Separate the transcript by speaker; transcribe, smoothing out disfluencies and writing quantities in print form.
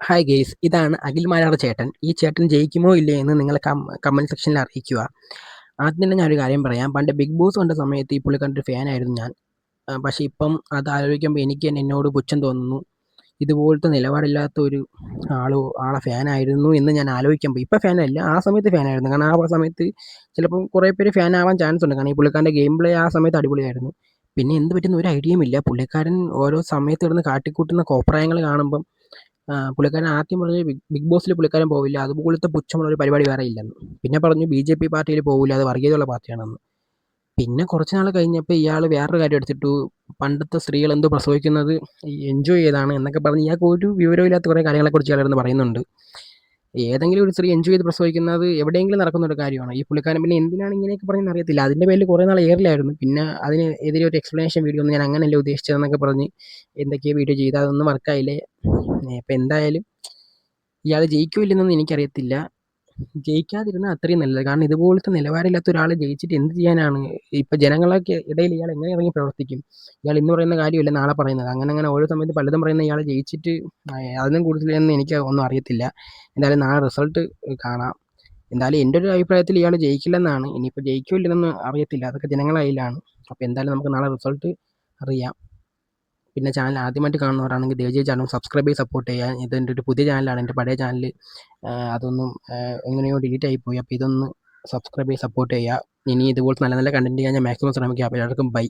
Speaker 1: Hi guys, ഇതാണ് അഖിൽ മാരാർ ചേട്ടൻ. ഈ ചേട്ടൻ ജയിക്കുമോ ഇല്ലേ എന്ന് നിങ്ങൾ കമൻറ്റ് സെക്ഷനിൽ അറിയിക്കുക. ആദ്യം തന്നെ ഞാനൊരു കാര്യം പറയാം. പണ്ട് ബിഗ് ബോസ് കണ്ട സമയത്ത് ഈ പുള്ളിക്കാരൻ്റെ ഒരു ഫാനായിരുന്നു ഞാൻ. പക്ഷേ ഇപ്പം അത് ആലോചിക്കുമ്പോൾ എനിക്ക് തന്നെ എന്നോട് പുച്ഛം തോന്നുന്നു. ഇതുപോലത്തെ നിലപാടില്ലാത്ത ഒരു ആളെ ഫാനായിരുന്നു എന്ന് ഞാൻ ആലോചിക്കുമ്പോൾ, ഇപ്പം ഫാനല്ല, ആ സമയത്ത് ഫാനായിരുന്നു. കാരണം ആ സമയത്ത് ചിലപ്പം കുറേ പേര് ഫാനാവാൻ ചാൻസ് ഉണ്ട്. കാരണം ഈ പുള്ളിക്കാരൻ്റെ ഗെയിം പ്ലേ ആ സമയത്ത് അടിപൊളിയായിരുന്നു. പിന്നെ എന്ത് പറ്റുന്ന ഒരു ഐഡിയയും ഇല്ല. പുള്ളിക്കാരൻ ഓരോ സമയത്ത് കിടന്ന് കാട്ടിക്കൂട്ടുന്ന കോപ്രായങ്ങൾ കാണുമ്പം പുള്ളിക്കാരൻ ആദ്യം പറഞ്ഞു ബിഗ് ബോസിൽ പുള്ളിക്കാരൻ പോവില്ല, അതുപോലത്തെ പുച്ഛമുള്ള ഒരു പരിപാടി വേറെ ഇല്ലെന്ന്. പിന്നെ പറഞ്ഞു BJP പാർട്ടിയിൽ പോവില്ല, അത് വർഗീയതയുള്ള പാർട്ടിയാണെന്ന്. പിന്നെ കുറച്ച് നാൾ കഴിഞ്ഞപ്പോൾ ഇയാൾ വേറൊരു കാര്യം എടുത്തിട്ടു. പണ്ടത്തെ സ്ത്രീകൾ എന്തോ പ്രസവിക്കുന്നത് എൻജോയ് ചെയ്താണ് എന്നൊക്കെ പറഞ്ഞ് ഇയാൾക്ക് ഒരു വിവരമില്ലാത്ത കുറേ കാര്യങ്ങളെക്കുറിച്ച് ഇയാൾ ഇരുന്ന് പറയുന്നുണ്ട്. ഏതെങ്കിലും ഒരു സ്ത്രീ എൻജോയ് ചെയ്ത് പ്രസവിക്കുന്നത് എവിടെയെങ്കിലും നടക്കുന്ന ഒരു കാര്യമാണ്. ഈ പുള്ളിക്കാരൻ പിന്നെ എന്തിനാണ് ഇങ്ങനെയൊക്കെ പറയുന്നത് അറിയത്തില്ല. അതിൻ്റെ പേരിൽ കുറേ നാൾ എയറിലായിരുന്നു. പിന്നെ അതിന് എതിരെ ഒരു എക്സ്പ്ലനേഷൻ വീഡിയോ ഒന്നും ഞാൻ അങ്ങനെയല്ല ഉദ്ദേശിച്ചതെന്നൊക്കെ പറഞ്ഞ് എന്തൊക്കെയോ വീഡിയോ ചെയ്ത് അതൊന്നും വർക്കായില്ല. ഇപ്പം എന്തായാലും ഇയാൾ ജയിക്കുമോ ഇല്ലെന്നൊന്നും എനിക്കറിയത്തില്ല. ജയിക്കാതിരുന്നാൽ അത്രയും നല്ലത്. കാരണം ഇതുപോലത്തെ നിലവാരമില്ലാത്ത ഒരാൾ ജയിച്ചിട്ട് എന്ത് ചെയ്യാനാണ്? ഇപ്പം ജനങ്ങൾക്ക് ഇടയിൽ ഇയാൾ എങ്ങനെ ഇറങ്ങി പ്രവർത്തിക്കും? ഇയാൾ ഇന്ന് പറയുന്ന കാര്യമല്ല നാളെ പറയുന്നത്. അങ്ങനെ അങ്ങനെ ഓരോ സമയത്ത് പലതും പറയുന്ന ഇയാൾ ജയിച്ചിട്ട് അതിനും കൂടുതലൊന്നും എനിക്ക് ഒന്നും അറിയത്തില്ല. എന്തായാലും നാളെ റിസൾട്ട് കാണാം. എന്തായാലും എൻ്റെ ഒരു അഭിപ്രായത്തിൽ ഇയാൾ ജയിക്കില്ലെന്നാണ്. ഇനിയിപ്പോൾ ജയിക്കുമോ ഇല്ലെന്നൊന്നും അറിയത്തില്ല. അതൊക്കെ ജനങ്ങളുടെ കയ്യിലാണ്. അപ്പോൾ എന്തായാലും നമുക്ക് നാളെ റിസൾട്ട് അറിയാം. പിന്നെ ചാനൽ ആദ്യമായിട്ട് കാണുന്നവരാണെങ്കിൽ ദയവായി ചാനൽ സബ്സ്ക്രൈബ് ചെയ്ത് സപ്പോർട്ട് ചെയ്യുക. ഇതെൻ്റെ ഒരു പുതിയ ചാനലാണ്. എൻ്റെ പഴയ ചാനൽ അതൊന്നും എങ്ങനെയോ ഡിലീറ്റ് ആയിപ്പോയി. അപ്പോൾ ഇതൊന്ന് സബ്സ്ക്രൈബ് ചെയ്ത് സപ്പോർട്ട് ചെയ്യുക. ഇനി ഇതുപോലത്തെ നല്ല നല്ല കണ്ടൻറ്റ് ചെയ്യാൻ ഞാൻ മാക്സിമം ശ്രമിക്കാം. അപ്പോൾ എല്ലാവർക്കും ബൈ.